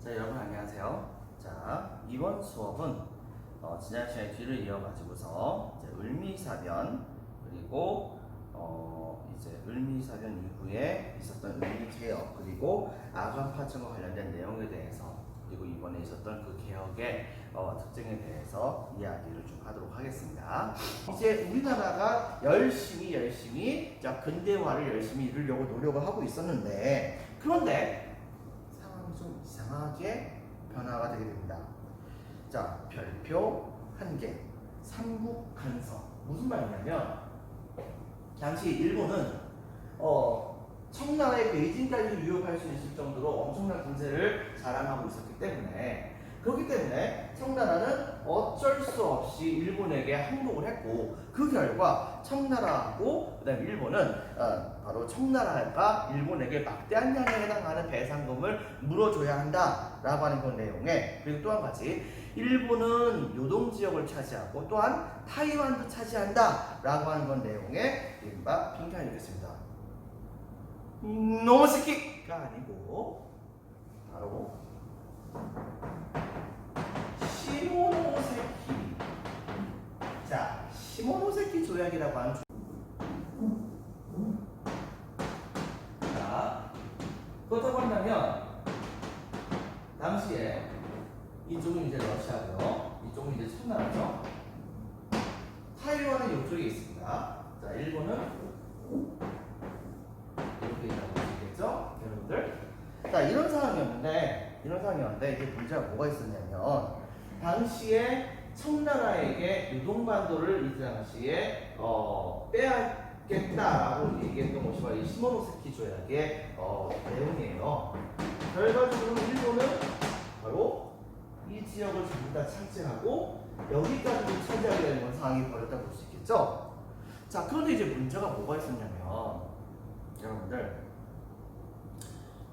자, 여러분 안녕하세요. 자, 이번 수업은 지난 시간에 뒤를 이어가지고서 이제 을미사변 그리고 이제 을미사변 이후에 있었던 을미개혁 그리고 아간파천과 관련된 내용에 대해서 그리고 이번에 있었던 그 개혁의 특징에 대해서 이야기를 좀 하도록 하겠습니다. 이제 우리나라가 열심히 자 근대화를 열심히 이루려고 노력을 하고 있었는데 그런데 좀 이상하게 변화가 되게 됩니다. 자, 별표 한 개, 삼국간서. 무슨 말이냐면 당시 일본은 청나라의 베이징까지 유혹할 수 있을 정도로 엄청난 군세를 자랑하고 있었기 때문에 그렇기 때문에 청나라는 어쩔 수 없이 일본에게 항복을 했고 그 결과 청나라하고 그다음에 일본은 바로 청나라가 일본에게 막대한 양에 해당하는 배상금을 물어줘야 한다라고 하는 그런 내용에 그리고 또 한 가지 일본은 요동지역을 차지하고 또한 타이완도 차지한다라고 하는 그런 내용에 이른바 핑크가 있겠습니다. 노모스키가 아니고 바로 시모노세키. 자, 시모노세키 조약이라고 하는 자, 그렇다고 한다면 당시에 이쪽은 이제 러시아고요. 이쪽은 이제 청나라죠. 타이완은 이쪽에 있습니다. 자, 일본은 이렇게 있다고 보시겠죠? 여러분들. 자, 이런 상황이었는데 이제 문제가 뭐가 있었냐면 당시에 청나라에게 요동반도를 이 당시에 빼앗겠다라고 얘기했던 것이 바로 이 시모노세키 조약의 내용이에요. 결과적으로 일본은 바로 이 지역을 전부 다 차지하고 여기까지도 차지하게 되는 상황이 벌어졌다고 볼 수 있겠죠? 자, 그런데 이제 문제가 뭐가 있었냐면 여러분들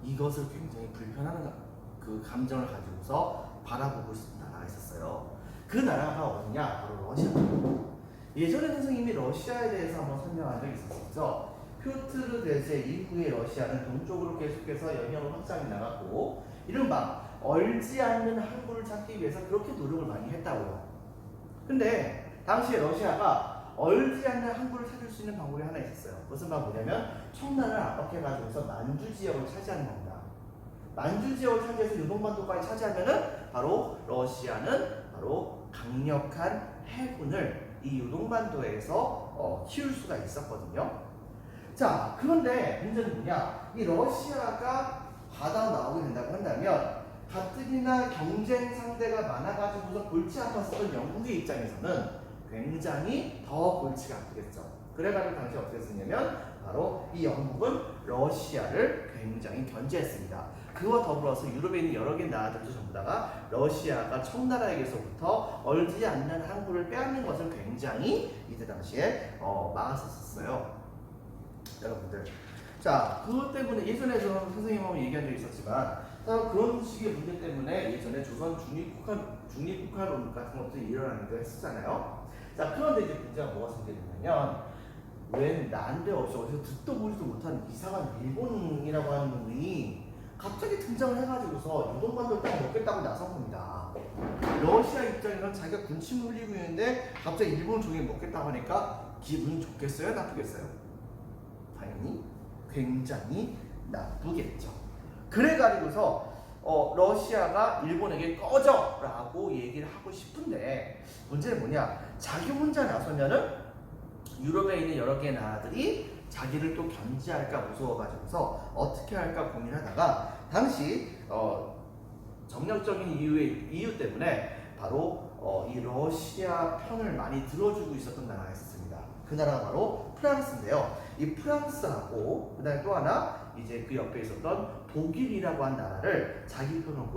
이것을 굉장히 불편한 그 감정을 가지고서 바라보고 있었던 나라가 있었어요. 그 나라가 어디냐? 바로 러시아. 예전에 선생님이 러시아에 대해서 한번 설명한 적이 있었죠. 표트르 대제 이후에 러시아는 동쪽으로 계속해서 영향을 확장해 나갔고 이른바 얼지 않는 항구를 찾기 위해서 그렇게 노력을 많이 했다고요. 근데 당시에 러시아가 얼지 않는 항구를 찾을 수 있는 방법이 하나 있었어요. 무슨 방법이냐면 청나라를 압박해가지고서 만주 지역을 차지하는 겁니다. 만주 지역을 차지해서 요동반도까지 차지하면은 바로 러시아는 바로 강력한 해군을 이 요동반도에서 키울 수가 있었거든요. 자, 그런데 문제는 뭐냐? 이 러시아가 바다 나오게 된다고 한다면 가뜩이나 경쟁 상대가 많아가지고서 골치 아팠었던 영국의 입장에서는 굉장히 더 골치가 아프겠죠. 그래가지고 당시 어떻게 했었냐면 바로 이 영국은 러시아를 굉장히 견제했습니다. 그와 더불어서 유럽에 있는 여러 개 나라들도 전부 다가 러시아가 청나라에게서부터 얼지 않는 항구를 빼앗는 것을 굉장히 이때 당시에 막았었어요. 여러분들. 자, 그것 때문에 예전에 저 선생님하고 얘기한 적이 있었지만 그런 식의 문제 때문에 예전에 조선 중립국가론 같은 것들이 일어나기도 했었잖아요. 자, 그런데 이제 문제가 뭐가 생기냐면 웬 난데없이 어디서 듣도 보지도 못한 이상한 일본이라고 하는 놈이 갑자기 등장을 해가지고서 요동반도를 딱 먹겠다고 나선 겁니다. 러시아 입장에서는 자기가 군침을 흘리고 있는데 갑자기 일본 종이 먹겠다고 하니까 기분이 좋겠어요? 나쁘겠어요? 당연히 굉장히 나쁘겠죠. 그래가지고서 러시아가 일본에게 꺼져! 라고 얘기를 하고 싶은데 문제는 뭐냐? 자기 혼자 나서면은 유럽에 있는 여러 개의 나라들이 자기를 또 견제할까 무서워가지고서 어떻게 할까 고민하다가 당시 정략적인 이유 때문에 바로 이 러시아 편을 많이 들어주고 있었던 나라가 있었습니다. 그 나라가 바로 프랑스인데요. 이 프랑스하고 그다음에 또 하나 이제 그 옆에 있었던 독일이라고 한 나라를 자기 편으로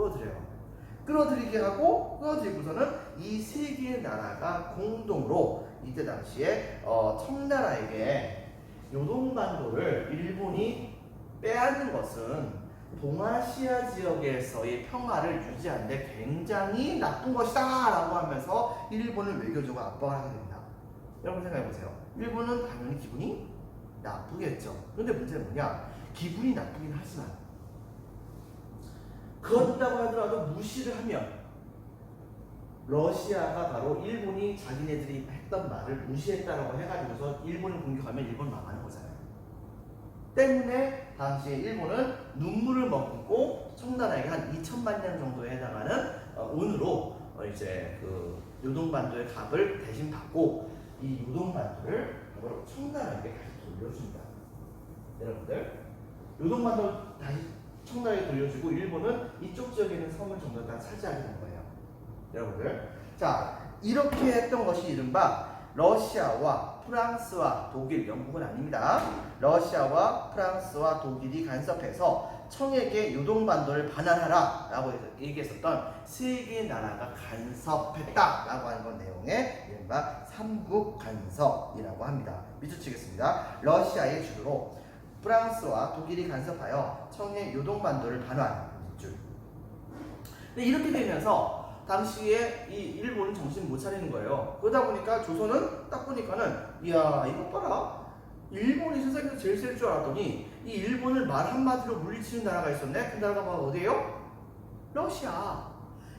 끌어들이게 하고 끌어들이고서는 이 세 개의 나라가 공동으로 이때 당시에 청나라에게 요동반도를 일본이 빼앗는 것은 동아시아 지역에서의 평화를 유지하는 데 굉장히 나쁜 것이다 라고 하면서 일본을 외교적으로 압박을 하게 됩니다. 여러분 생각해보세요. 일본은 당연히 기분이 나쁘겠죠. 그런데 문제는 뭐냐? 기분이 나쁘긴 하지만 그렇다고 하더라도 무시를 하면 러시아가 바로 일본이 자기네들이 했던 말을 무시했다라고 해가지고서 일본을 공격하면 일본 망하는 거잖아요. 때문에 당시에 일본은 눈물을 머금고 청나라에게 한 2천만 년 정도에 해당하는 운으로 이제 그 요동반도의 값을 대신 받고 이 요동반도를 바로 청나라에게 다시 돌려줍니다. 여러분들, 요동반도 다시 청나라에 돌려주고 일본은 이쪽 지역에 있는 섬을 전부 다 차지하게 된 거예요. 여러분들, 자, 이렇게 했던 것이 이른바 러시아와 프랑스와 독일, 영국은 아닙니다. 러시아와 프랑스와 독일이 간섭해서 청에게 요동반도를 반환하라 라고 얘기했었던 세 개의 나라가 간섭했다 라고 하는 건 내용에 이른바 삼국 간섭이라고 합니다. 밑줄 치겠습니다. 러시아의 주도로 프랑스와 독일이 간섭하여 청의 요동반도를 반환. 밑줄. 근데 이렇게 되면서 당시에 이 일본은 정신 못 차리는 거예요. 그러다 보니까 조선은 딱 보니까는 이야 이거 봐라, 일본이 세상에서 제일 셀 줄 알았더니 이 일본을 말 한마디로 물리치는 나라가 있었네. 그 나라가 바로 어디예요? 러시아.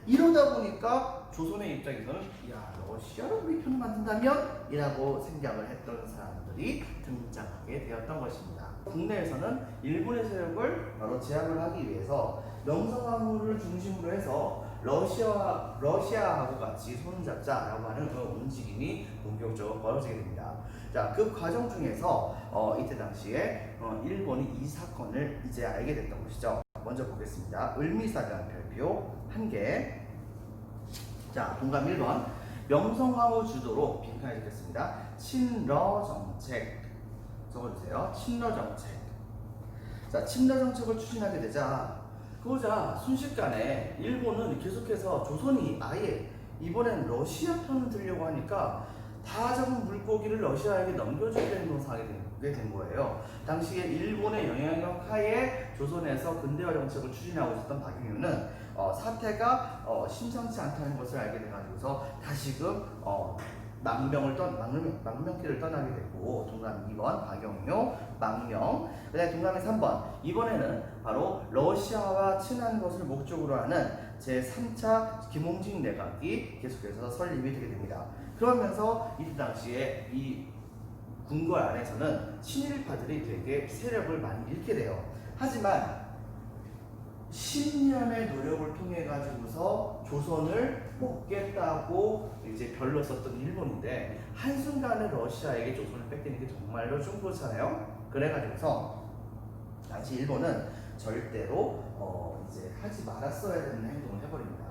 이러다 보니까 조선의 입장에서는 야 러시아를 우리 편을 만든다면? 이라고 생각을 했던 사람들이 등장하게 되었던 것입니다. 국내에서는 일본의 세력을 바로 제압을 하기 위해서 명성황후를 중심으로 해서 러시아하고 같이 손잡자라고 하는 그런 움직임이 본격적으로 벌어지게 됩니다. 자, 그 과정 중에서 이때 당시에 일본이 이 사건을 이제 알게 됐던 것이죠. 먼저 보겠습니다. 을미사전 별표 1개. 자, 동감 1번. 명성황후 주도로 빈칸에 적겠습니다. 친러 정책. 적어주세요. 친러 정책. 자, 친러 정책을 추진하게 되자 그러자 순식간에 일본은 계속해서 조선이 아예 이번엔 러시아 편을 들려고 하니까 다 잡은 물고기를 러시아에게 넘겨주게 된 거예요. 당시에 일본의 영향력 하에 조선에서 근대화 정책을 추진하고 있었던 박영유는 사태가 심상치 않다는 것을 알게 돼가지고서 다시금 망명길을 떠나게 됐고, 동감 2번 박영유 망명. 그다음에 동감의 3번, 이번에는 바로 러시아와 친한 것을 목적으로 하는 제3차 김홍직 내각이 계속해서 설립이 되게 됩니다. 그러면서 이때 당시에 이 궁궐 안에서는 친일파들이 되게 세력을 많이 잃게 돼요. 하지만 10년의 노력을 통해 가지고서 조선을 뽑겠다고 이제 별로 썼던 일본인데 한순간에 러시아에게 조선을 뺏기는 게 정말로 좀 그렇잖아요. 그래가지고서 당시 일본은 절대로 이제 하지 말았어야 되는 행동을 해버립니다.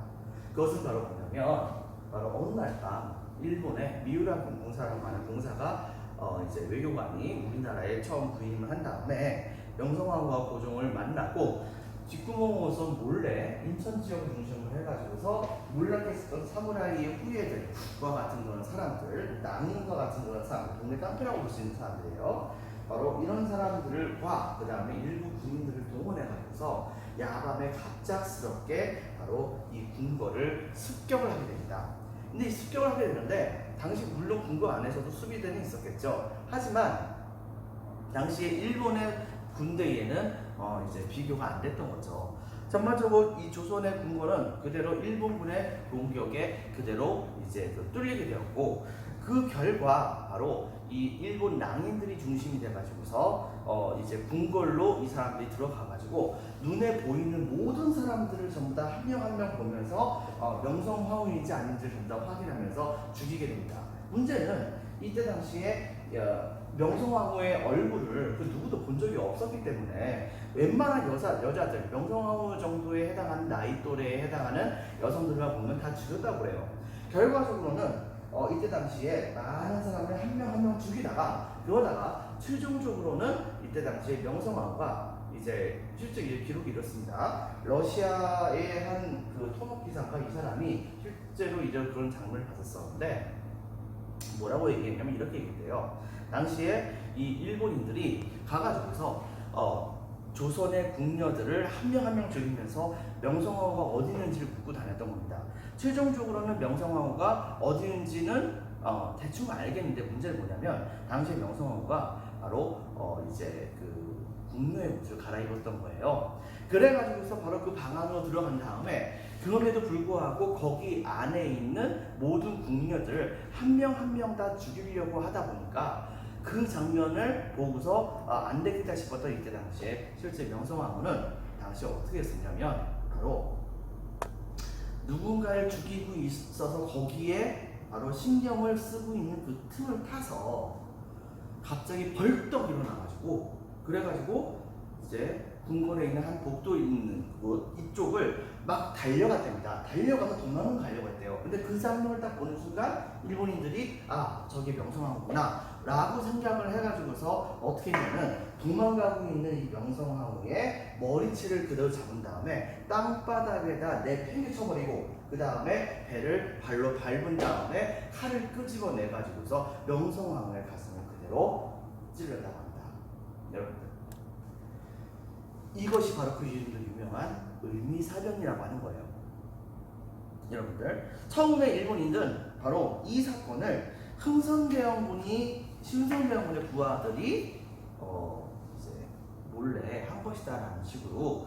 그것은 바로 뭐냐면 바로 어느 날 밤 일본의 미우라 공사라고 하는 공사가 이제 외교관이 우리나라에 처음 부임을 한 다음에 명성황후와 고종을 만나고 뒷구멍으로서 몰래 인천 지역을 중심으로 해가지고서 몰락했었던 사무라이의 후예들과 같은 그런 사람들, 낭인과 같은 그런 사람들, 동네 깡패라고 볼 수 있는 사람들이에요. 바로 이런 사람들과 그 다음에 일부 군인들을 동원해가지고서 야밤에 갑작스럽게 바로 이 궁궐을 습격을 하게 됩니다. 근데 이 습격을 하게 되는데 당시 물론 궁궐 안에서도 수비대는 있었겠죠. 하지만 당시에 일본의 군대에는 이제 비교가 안 됐던 거죠. 전반적으로 이 조선의 궁궐은 그대로 일본군의 공격에 그대로 이제 뚫리게 되었고, 그 결과 바로 이 일본 낭인들이 중심이 돼가지고서 이제 궁궐로 이 사람들이 들어가가지고 눈에 보이는 모든 사람들을 전부 다 한 명 한 명 보면서 명성황후인지 아닌지 전부 다 확인하면서 죽이게 됩니다. 문제는 이때 당시에 명성황후의 얼굴을 그 누구도 본 적이 없었기 때문에 웬만한 여자들, 명성황후 정도에 해당하는 나이 또래에 해당하는 여성들만 보면 다 죽였다고 그래요. 결과적으로는 이때 당시에 많은 사람을 한 명 한 명 죽이다가 그러다가 최종적으로는 이때 당시에 명성황후가 이제 실제 기록이 이렇습니다. 러시아의 한 그 토목 기상가 이 사람이 실제로 이제 그런 장면을 봤었는데 뭐라고 얘기했냐면 이렇게 얘기해요. 당시에 이 일본인들이 가가지고서 조선의 궁녀들을 한 명 한 명 죽이면서 명성황후가 어디 있는지를 묻고 다녔던 겁니다. 최종적으로는 명성황후가 어디 있는지는 대충 알겠는데 문제는 뭐냐면 당시에 명성황후가 바로 이제 그 궁녀의 옷을 갈아입었던 거예요. 그래가지고서 바로 그 방 안으로 들어간 다음에 그럼에도 불구하고 거기 안에 있는 모든 궁녀들을 한 명 한 명 다 죽이려고 하다 보니까 그 장면을 보고서 안 되겠다 싶었던 이때 당시에 실제 명성황후는 당시 어떻게 했었냐면 바로 누군가를 죽이고 있어서 거기에 바로 신경을 쓰고 있는 그 틈을 타서 갑자기 벌떡 일어나가지고 그래가지고 이제 궁궐에 있는 한 복도 있는 곳 이쪽을 막 달려갔답니다. 달려가서 도망을 가려고 했대요. 근데 그 장면을 딱 보는 순간 일본인들이 저게 명성황후구나 라고 생각을 해가지고서 어떻게 했냐면 도망가고 있는 이 명성황후의 머리채를 그대로 잡은 다음에 땅바닥에다 내팽개쳐버리고 그 다음에 배를 발로 밟은 다음에 칼을 끄집어내가지고서 명성황후의 가슴을 그대로 찔렀다고 합니다. 여러분들, 이것이 바로 그 이름으로 유명한 을미사변이라고 하는 거예요. 여러분들, 처음에 일본인들은 바로 이 사건을 흥선대원군의 부하들이 이제 몰래 한 것이다라는 식으로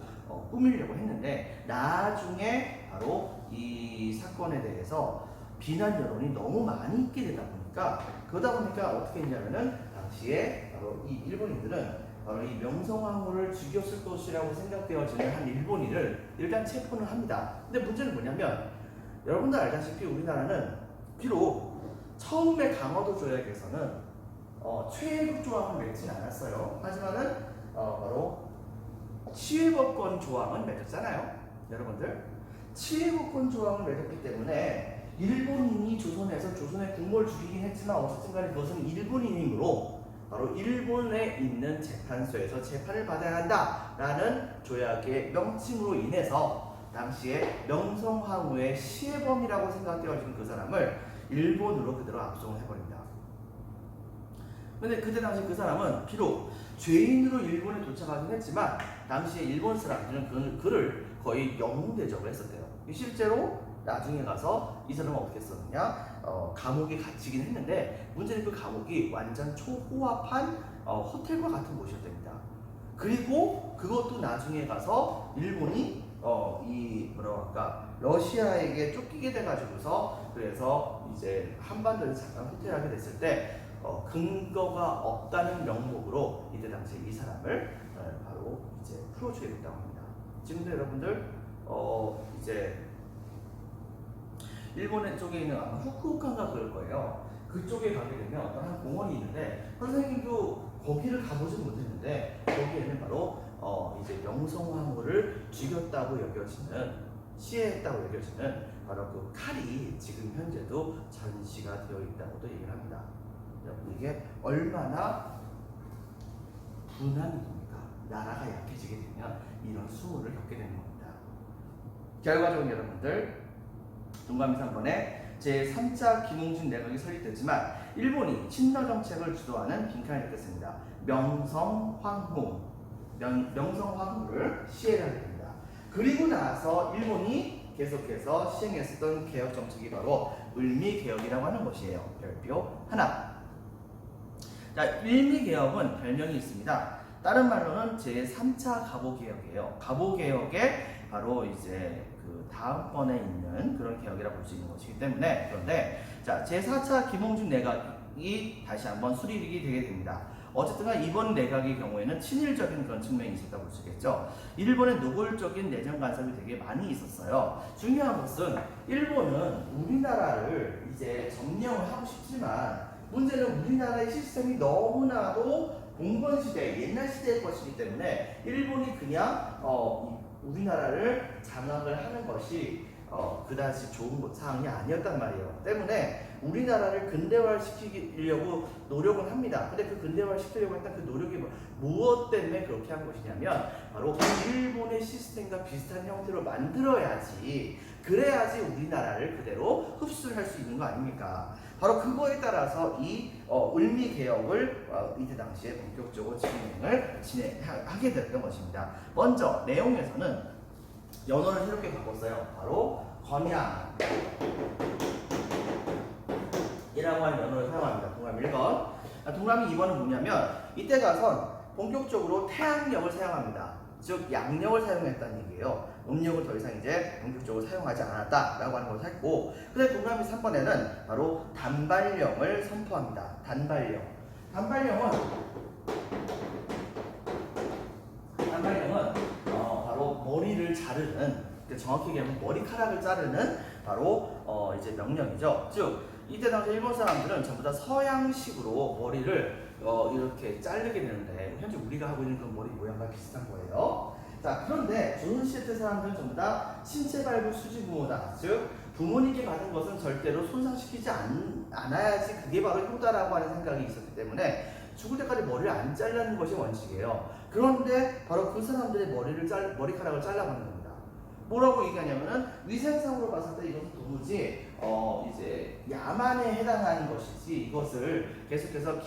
꾸미려고 했는데 나중에 바로 이 사건에 대해서 비난 여론이 너무 많이 있게 되다 보니까 어떻게 했냐면은 당시에 바로 이 일본인들은 바로 이 명성황후를 죽였을 것이라고 생각되어지는 한 일본인을 일단 체포는 합니다. 근데 문제는 뭐냐면 여러분들 알다시피 우리나라는 비록 처음에 강화도 조약에서는 최애국 조항을 맺진 않았어요. 하지만은 바로 치외법권 조항은 맺었잖아요. 여러분들, 치외법권 조항을 맺었기 때문에 일본인이 조선에서 조선의 국모를 죽이긴 했지만 어쨌든 간에 그것은 일본인이므로 바로 일본에 있는 재판소에서 재판을 받아야 한다라는 조약의 명칭으로 인해서 당시에 명성황후의 시해범이라고 생각되어진 그 사람을 일본으로 그대로 압송을 해버립니다. 근데 그때 당시 그 사람은 비록 죄인으로 일본에 도착하긴 했지만 당시에 일본 사람들은 그를 거의 영웅 대접을 했었대요. 실제로 나중에 가서 이 사람은 어떻게 썼느냐, 감옥에 갇히긴 했는데 문제는 그 감옥이 완전 초호화판 호텔과 같은 곳이었답니다. 그리고 그것도 나중에 가서 일본이 러시아에게 쫓기게 돼가지고서 그래서 이제 한반도에서 잠깐 후퇴하게 됐을 때 근거가 없다는 명목으로 이때 당시에 이 사람을 바로 이제 풀어주게 됐다고 합니다. 지금도 여러분들 이제 일본의 쪽에 있는 아마 후쿠오카인가 그럴 거예요. 그쪽에 가게 되면 어떤 한 공원이 있는데 선생님도 거기를 가보진 못했는데 거기에는 바로 이제 명성황후를 죽였다고 여겨지는 시해했다고 여겨지는 바로 그 칼이 지금 현재도 전시가 되어 있다고도 얘기를 합니다. 이게 얼마나 분한 일입니까? 나라가 약해지게 되면 이런 수모를 겪게 되는 겁니다. 결과적으로 여러분들 동감이 3번에 제3차 김웅진 내각이 설립됐지만 일본이 친러 정책을 주도하는 빈칸을 넣겠습니다. 명성황후를 시해를 하게 됩니다. 그리고 나서 일본이 계속해서 시행했었던 개혁 정책이 바로 을미개혁이라고 하는 것이에요. 별표 하나. 자, 을미개혁은 별명이 있습니다. 다른 말로는 제3차 가보개혁이에요. 가보개혁에 바로 이제 그 다음번에 있는 그런 개혁이라고 볼 수 있는 것이기 때문에 그런데 자, 제4차 김홍준 내각이 다시 한번 수립이 되게 됩니다. 어쨌든 이번 내각의 경우에는 친일적인 그런 측면이 있었다고 볼 수 있겠죠. 일본의 노골적인 내정 간섭이 되게 많이 있었어요. 중요한 것은 일본은 우리나라를 이제 점령을 하고 싶지만 문제는 우리나라의 시스템이 너무나도 봉건시대, 옛날 시대의 것이기 때문에 일본이 그냥 우리나라를 장악을 하는 것이 그다지 좋은 사항이 아니었단 말이에요. 때문에 우리나라를 근대화시키려고 노력을 합니다. 근데 그 근대화시키려고 했던 그 노력이 무엇 때문에 그렇게 한 것이냐면 바로 일본의 시스템과 비슷한 형태로 만들어야지, 그래야지 우리나라를 그대로 흡수를 할 수 있는 거 아닙니까? 바로 그거에 따라서 이 을미개혁을 이때 당시에 본격적으로 진행하게 됐던 것입니다. 먼저 내용에서는 연어를 새롭게 바꿨어요. 바로 건양 이라고 하는 연어를 사용합니다. 동그라미 1번. 동그라미 2번은 뭐냐면 이때 가선 본격적으로 태양력을 사용합니다. 즉 양력을 사용했다는 얘기예요. 음력을 더 이상 이제 본격적으로 사용하지 않았다라고 하는 것을 했고, 그다음에 동그라미 3번에는 바로 단발령을 선포합니다. 단발령. 단발령은 바로 머리를 자르는, 정확히 얘기하면 머리카락을 자르는 바로 이제 명령이죠. 즉 이때 당시 일본 사람들은 전부 다 서양식으로 머리를 이렇게 자르게 되는데, 현재 우리가 하고 있는 그런 머리 모양과 비슷한 거예요. 자, 그런데 조선시대 때 사람들은 전부 다 신체 발부 수지 부모다. 즉 부모님께 받은 것은 절대로 손상시키지 않아야지 그게 바로 효다라고 하는 생각이 있었기 때문에 죽을 때까지 머리를 안 자르는 것이 원칙이에요. 그런데 바로 그 사람들의 머리카락을 잘라버리는 겁니다. 뭐라고 얘기하냐면은 위생상으로 봤을 때 이것은 도무지 이제 야만에 해당하는 것이지, 이것을 계속해서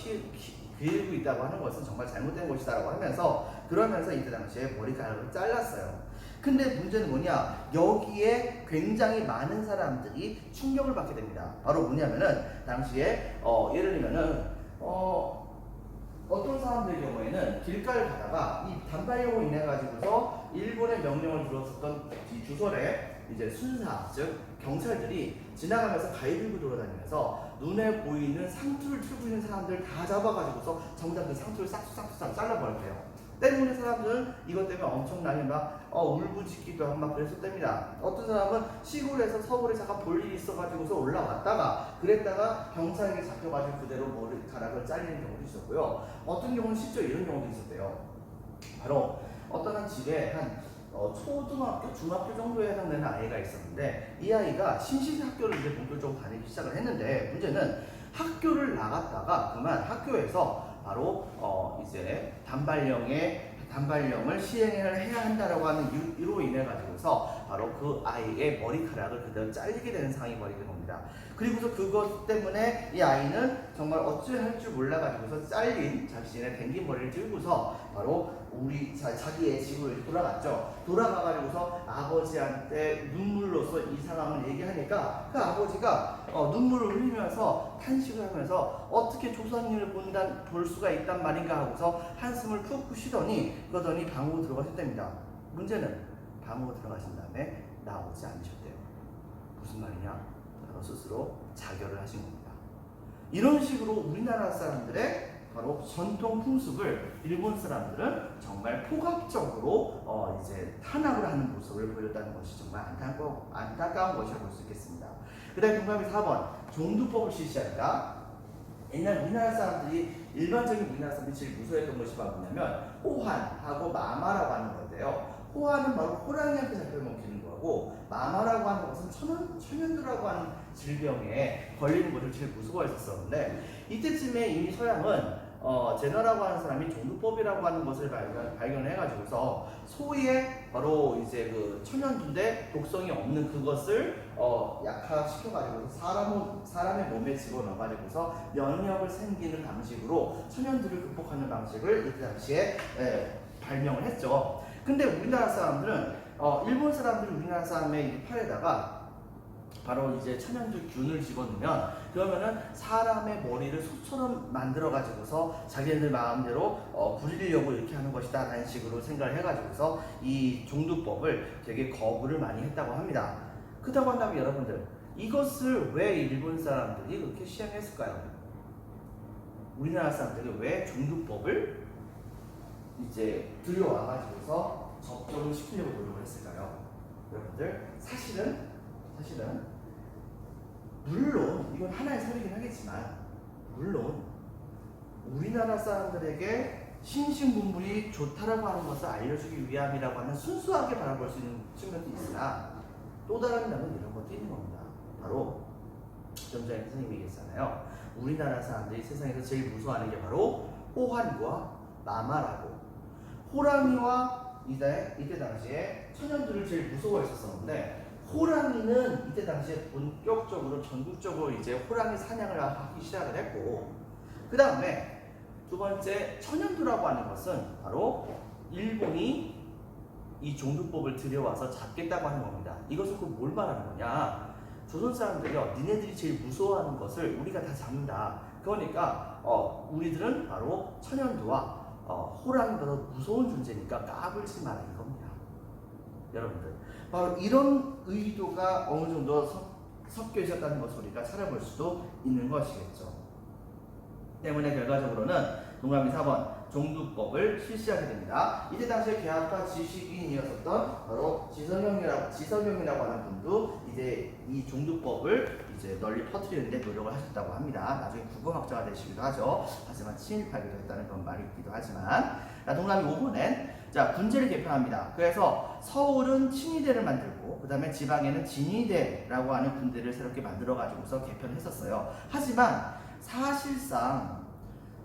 기르고 있다고 하는 것은 정말 잘못된 것이다라고 하면서, 그러면서 이때 당시에 머리카락을 잘랐어요. 근데 문제는 뭐냐, 여기에 굉장히 많은 사람들이 충격을 받게 됩니다. 바로 뭐냐면은 당시에 예를 들면은 어떤 사람들의 경우에는 길가를 가다가 이 단발령으로 인해 가지고서 일본의 명령을 들었었던 이 주설의 이제 순사, 즉 경찰들이 지나가면서 가위 들고 돌아다니면서 눈에 보이는 상투를 틀고 있는 사람들 다 잡아가지고서 정작 그 상투를 싹둑 잘라버렸대요. 때문에 사람들은 이것 때문에 엄청나게 막 울부짖기도 하고 막 그랬었답니다. 어떤 사람은 시골에서 서울에 잠깐 볼 일이 있어가지고서 올라왔다가 그랬다가 경찰에게 잡혀가지고 그대로 머리카락을 잘리는 경우도 있었고요. 어떤 경우는 실제 이런 경우도 있었대요. 바로 어떤 한 집에 한 초등학교, 중학교 정도에 해당되는 아이가 있었는데, 이 아이가 신식학교를 이제 본격적으로 다니기 시작을 했는데, 문제는 학교를 나갔다가 그만 학교에서 바로 이제 단발령을 시행을 해야 한다라고 하는 이유로 인해 가지고서 바로 그 아이의 머리카락을 그대로 잘리게 되는 상황이 벌어지는 겁니다. 그리고서 그것 때문에 이 아이는 정말 어찌할 줄 몰라 가지고서 잘린 자신의 댕긴 머리를 들고서 바로 자기의 집을 돌아갔죠. 돌아가 가지고서 아버지한테 눈물로서 이 상황을 얘기하니까 그 아버지가 눈물을 흘리면서 탄식을 하면서 어떻게 조선인을 볼 수가 있단 말인가 하고서 한숨을 푹 쉬더니 그러더니 방으로 들어가셨답니다. 문제는 방으로 들어가신 다음에 나오지 않으셨대요. 무슨 말이냐? 바로 스스로 자결을 하신 겁니다. 이런 식으로 우리나라 사람들의 바로 전통 풍습을 일본 사람들은 정말 포괄적으로 이제 탄압을 하는 모습을 보였다는 것이 정말 안타까운 것이라고 볼 수 있겠습니다. 그 다음에 동그라미 4번 종두법을 실시합니다. 옛날 우리나라 사람들이, 일반적인 우리나라 사람들이 제일 무서워했던 것이 바로 뭐냐면 호환하고 마마라고 하는 건데요. 호환은 바로 호랑이한테 잡혀먹히는 거고, 마마라고 하는 것은 천연두라고 하는 질병에 걸리는 것을 제일 무서워했었는데, 이때쯤에 이미 서양은 제너라고 하는 사람이 종두법이라고 하는 것을 발견해가지고서 소위에 바로 이제 그 천연두인데 독성이 없는 그것을 약화시켜가지고 사람의 몸에 집어넣어가지고서 면역을 생기는 방식으로 천연두를 극복하는 방식을 이때 당시에 발명을 했죠. 근데 우리나라 사람들은 일본 사람들이 우리나라 사람의 팔에다가 바로 이제 천연두균을 집어넣으면, 그러면은 사람의 머리를 소처럼 만들어 가지고서 자기네들 마음대로 부리려고 이렇게 하는 것이다 라는 식으로 생각을 해가지고서 이 종두법을 되게 거부를 많이 했다고 합니다. 그렇다고 한다면 여러분들, 이것을 왜 일본 사람들이 그렇게 시행했을까요? 우리나라 사람들이 왜 종두법을 이제 들여와 가지고서 접종을 시키려고 노력을 했을까요? 여러분들, 사실은 물론 이건 하나의 소리긴 하겠지만, 물론 우리나라 사람들에게 신신분물이 좋다라고 하는 것을 알려주기 위함이라고 하는 순수하게 바라볼 수 있는 측면도 있으나, 또 다른 면은 이런 것도 있는 겁니다. 바로 좀 전에 선생님이 얘기했잖아요. 우리나라 사람들이 세상에서 제일 무서워하는 게 바로 호환과 마마라고. 호랑이와 이때 당시에 천연두를 제일 무서워했었는데, 호랑이는 이때 당시에 본격적으로 전국적으로 이제 호랑이 사냥을 하기 시작을 했고, 그 다음에 두 번째 천연두라고 하는 것은 바로 일본이 이 종두법을 들여와서 잡겠다고 하는 겁니다. 이것은 꼭 뭘 말하는 거냐? 조선 사람들이요, 니네들이 제일 무서워하는 것을 우리가 다 잡는다. 그러니까 우리들은 바로 천연두와 호랑이보다 무서운 존재니까 까불지 말아야 여러분들. 바로 이런 의도가 어느 정도 섞여 있었다는 것을 우리가 찾아볼 수도 있는 것이겠죠. 때문에 결과적으로는 동그라미 4번 종두법을 실시하게 됩니다. 이때 당시에 계약과 지식인이었었던 바로 지성형이라고 하는 분도 이제 이 종두법을 이제 널리 퍼뜨리는데 노력을 하셨다고 합니다. 나중에 국어학자가 되시기도 하죠. 하지만 친일파기도 했다는 그런 말이 있기도 하지만, 동그라미 5번엔 자 군제를 개편합니다. 그래서 서울은 친위대를 만들고 그 다음에 지방에는 진위대라고 하는 군대를 새롭게 만들어 가지고서 개편했었어요. 하지만 사실상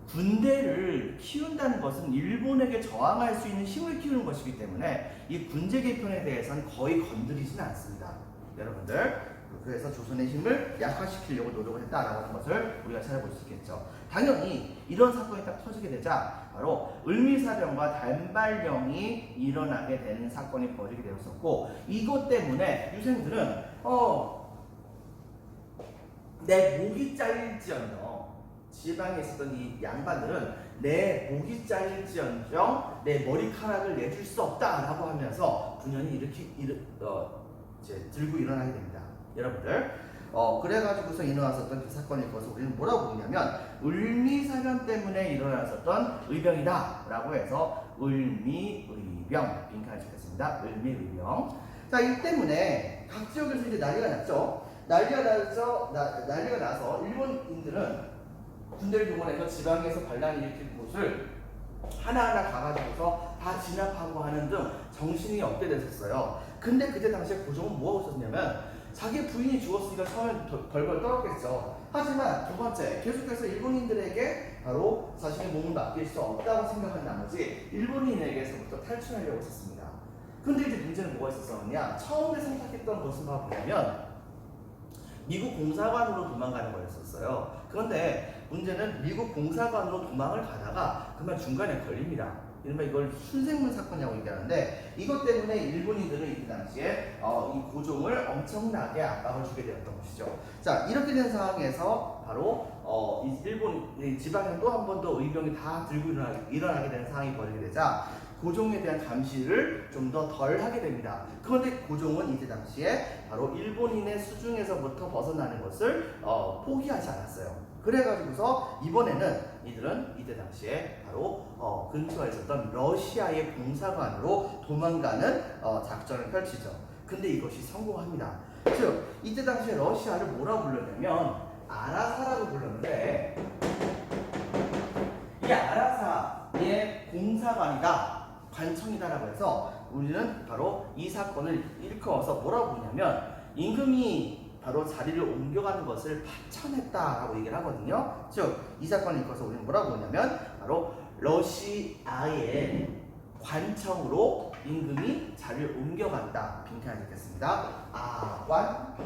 군대를 키운다는 것은 일본에게 저항할 수 있는 힘을 키우는 것이기 때문에 이 군제 개편에 대해서는 거의 건드리지는 않습니다. 여러분들, 그래서 조선의 힘을 약화시키려고 노력을 했다라고 하는 것을 우리가 찾아볼 수 있겠죠. 당연히 이런 사건이 딱 터지게 되자 바로 을미사병과 단발령이 일어나게 되는 사건이 벌어지게 되었었고, 이것 때문에 유생들은 내 목이 잘릴지언정, 지방에 있었던 이 양반들은 내 목이 잘릴지언정 내 머리카락을 내줄 수 없다라고 하면서 분연히 이렇게 이제 들고 일어나게 됩니다. 여러분들, 그래가지고서 일어났었던 그 사건의 것을 우리는 뭐라고 보냐면 을미사변 때문에 일어났었던 의병이다라고 해서 을미의병 빈칸을 찍겠습니다. 을미의병. 자, 이 때문에 각 지역에서 이제 난리가 났죠. 난리가 나서 일본인들은 군대를 동원해서 지방에서 반란을 일으킨 곳을 하나하나 가가지고서 다 진압하고 하는 등 정신이 없게 됐었어요. 근데 그때 당시에 고종은 뭐하고 있었냐면 자기 부인이 죽었으니까 처음엔 벌벌 떨었겠죠. 하지만 두 번째, 계속해서 일본인들에게 바로 자신의 몸을 맡길 수 없다고 생각한 나머지 일본인에게서부터 탈출하려고 했었습니다. 근데 이제 문제는 뭐가 있었었느냐, 처음에 생각했던 것은 뭐냐면 미국 공사관으로 도망가는 거였었어요. 그런데 문제는 미국 공사관으로 도망을 가다가 그만 중간에 걸립니다. 이러면 이걸 순생문 사건이라고 얘기하는데, 이것 때문에 일본인들은 이때 당시에 이 고종을 엄청나게 압박을 주게 되었던 것이죠. 자, 이렇게 된 상황에서 바로 이 일본 지방에 또 한 번 더 의병이 다 들고 일어나게 되는 상황이 벌어지게 되자 고종에 대한 감시를 좀 더 덜 하게 됩니다. 그런데 고종은 이때 당시에 바로 일본인의 수중에서부터 벗어나는 것을 포기하지 않았어요. 그래가지고서 이번에는 이들은 이때 당시에 바로 근처에 있었던 러시아의 공사관으로 도망가는 작전을 펼치죠. 근데 이것이 성공합니다. 즉 이때 당시에 러시아를 뭐라고 불렀냐면 아라사라고 불렀는데, 이 아라사의 공사관이다, 관청이다라고 해서 우리는 바로 이 사건을 일컬어서 뭐라고 부르냐면 임금이 바로 자리를 옮겨가는 것을 파천했다라고 얘기를 하거든요. 즉 이 사건을 일컬어서 우리는 뭐라고 부르냐면 바로 러시아의 관청으로 임금이 자리를 옮겨간다. 빈칸을 넣겠습니다. 아관파천.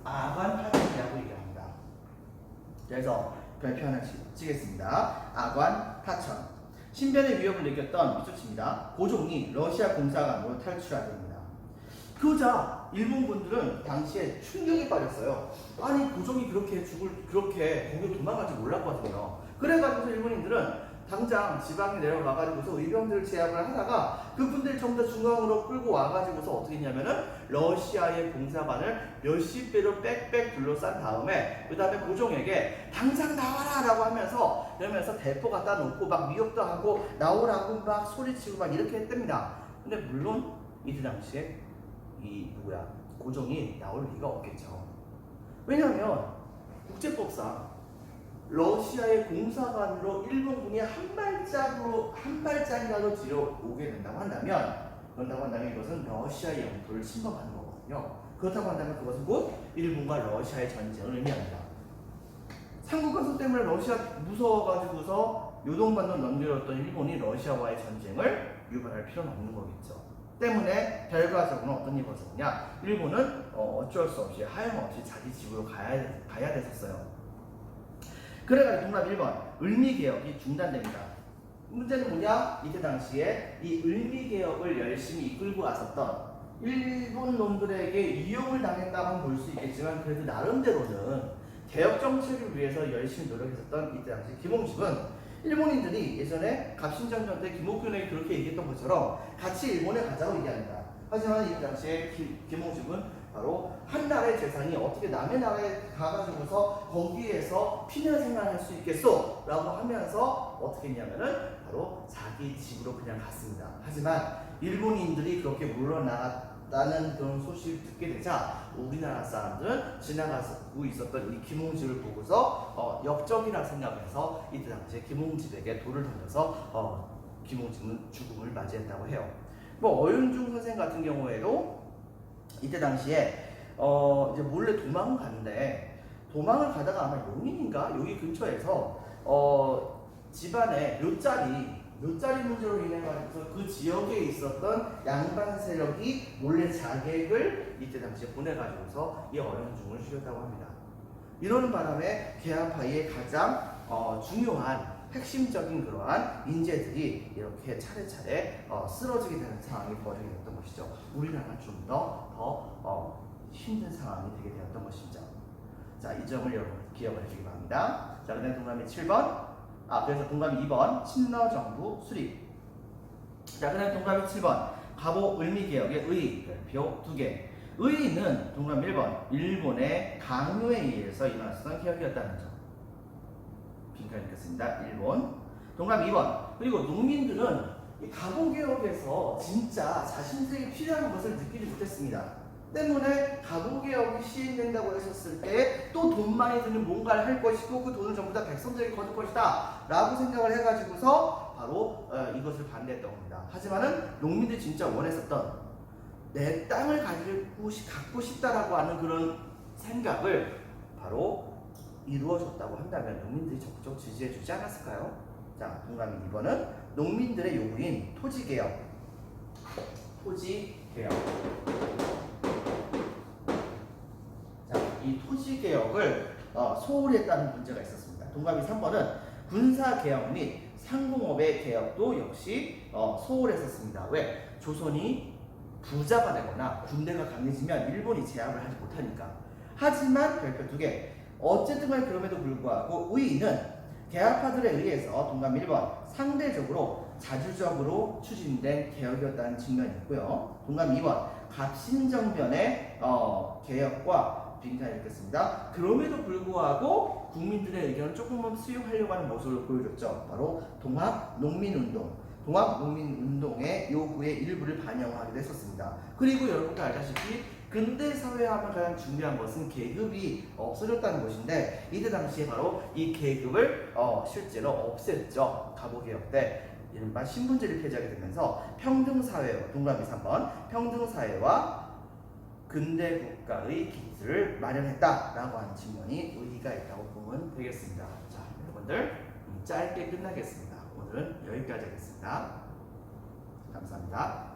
아관파천이라고 얘기합니다. 그래서 별표 하나 찍겠습니다. 아관파천. 신변의 위협을 느꼈던 밑줄칩니다. 고종이 러시아 공사관으로 탈출하게 됩니다. 그러자 일본군들은 당시에 충격에 빠졌어요. 아니 고종이 그렇게 거기 도망갈지 몰랐거든요. 그래가지고 일본인들은 당장 지방에 내려가가지고서 의병들을 제압을 하다가 그분들 전부 다 중앙으로 끌고 와가지고서 어떻게 했냐면은 러시아의 공사관을 몇십 배로 빽빽 둘러싼 다음에 그 다음에 고종에게 당장 나와라 라고 하면서 그러면서 대포 갖다 놓고 막 위협도 하고 나오라고 막 소리치고 막 이렇게 했답니다. 근데 물론 이때 당시에 고종이 나올 리가 없겠죠. 왜냐하면 국제법상 러시아의 공사관으로 일본군이 한 발짝이라도 뒤로 오게 된다고 한다면 이것은 러시아의 영토를 침범하는 거거든요. 그렇다고 한다면 그것은 곧 일본과 러시아의 전쟁을 의미합니다. 삼국관소 때문에 러시아 무서워가지고서 요동반도 넘겨줬던 일본이 러시아와의 전쟁을 유발할 필요는 없는 거겠죠. 때문에 결과적으로 어떤 일이 벌어졌냐, 일본은 어쩔 수 없이 하염없이 자기 집으로 가야 됐었어요. 그래가지고 동그라미 1번 을미개혁이 중단됩니다. 문제는 뭐냐? 이때 당시에 이 을미개혁을 열심히 이끌고 갔었던 일본 놈들에게 이용을 당했다고 볼 수 있겠지만 그래도 나름대로는 개혁 정책을 위해서 열심히 노력했었던 이때 당시 김홍식은 일본인들이 예전에 갑신정전 때 김옥균에게 그렇게 얘기했던 것처럼 같이 일본에 가자고 얘기합니다. 하지만 이 당시에 김홍식은 바로 한 나라의 재산이 어떻게 남의 나라에 가가지고서 거기에서 피난 생활할 수 있겠소? 라고 하면서 어떻게 했냐면은 바로 자기 집으로 그냥 갔습니다. 하지만 일본인들이 그렇게 물러나갔다는 그런 소식을 듣게 되자 우리나라 사람들은 지나가고 있었던 이 김홍집을 보고서 역적이라 생각해서 이때 당시에 김홍집에게 돌을 던져서 김홍집은 죽음을 맞이했다고 해요. 뭐 어윤중 선생 같은 경우에도 이때 당시에 이제 몰래 도망을 갔는데 도망을 가다가 아마 용인인가 여기 근처에서 집안에 묘자리 문제로 인해 가지고서 그 지역에 있었던 양반 세력이 몰래 자객을 이때 당시에 보내가지고서 이 어윤중을 죽였다고 합니다. 이러는 바람에 계양파의 가장 중요한 핵심적인 그러한 인재들이 이렇게 차례차례 쓰러지게 되는 상황이 벌어지게 됐던 것이죠. 우리나라는 좀 더 힘든 상황이 되게 되었던 것이죠. 자, 이 점을 여러분 기억을 해주기 바랍니다. 자, 그다음 동감이 7번. 그래서 동감이 2번 친러정부 수립. 자, 그다음 동감이 7번 가보 을미개혁의 의 별표 2개. 의는 동감 1번 일본의 강요에 의해서 일어났던 개혁이었다는 점. 빈칸 읽겠습니다. 일본. 동감 2번. 그리고 농민들은 가보개혁에서 진짜 자신들에게 필요한 것을 느끼지 못했습니다. 때문에 가보개혁이 시행된다고 했었을 때 또 돈 많이 드는 뭔가를 할 것이고 그 돈을 전부 다 백성들에게 거둘 것이다 라고 생각을 해가지고서 바로 이것을 반대했던 겁니다. 하지만은 농민들이 진짜 원했었던 내 땅을 갖고 싶다라고 하는 그런 생각을 바로 이루어졌다고 한다면 농민들이 적극적으로 지지해주지 않았을까요? 자, 동감이 2번은 농민들의 요구인 토지개혁. 자, 이 토지개혁을 소홀히 했다는 문제가 있었습니다. 동감이 3번은 군사개혁 및 상공업의 개혁도 역시 소홀했었습니다. 왜? 조선이 부자가 되거나 군대가 강해지면 일본이 제압을 하지 못하니까. 하지만 별표 2개. 어쨌든 간에 그럼에도 불구하고 의의는 계약파들에 의해서 동감 1번 상대적으로 자주적으로 추진된 개혁이었다는 측면이 있고요. 동감 2번 갑신정변의 개혁과 빈칸 읽겠습니다. 그럼에도 불구하고 국민들의 의견을 조금만 수용하려고 하는 모습을 보여줬죠. 바로 동학농민운동의 요구의 일부를 반영하기도 했었습니다. 그리고 여러분도 알다시피 근대 사회하면 가장 중요한 것은 계급이 없어졌다는 것인데 이때 당시에 바로 이 계급을 실제로 없앴죠. 가보개혁 때 이른바 신분제를 폐지하게 되면서 평등사회와 동감이 3번 평등사회와 근대 국가의 기틀을 마련했다라고 하는 측면이 의의가 있다고 보면 되겠습니다. 자, 여러분들 짧게 끝나겠습니다. 오늘은 여기까지 하겠습니다. 감사합니다.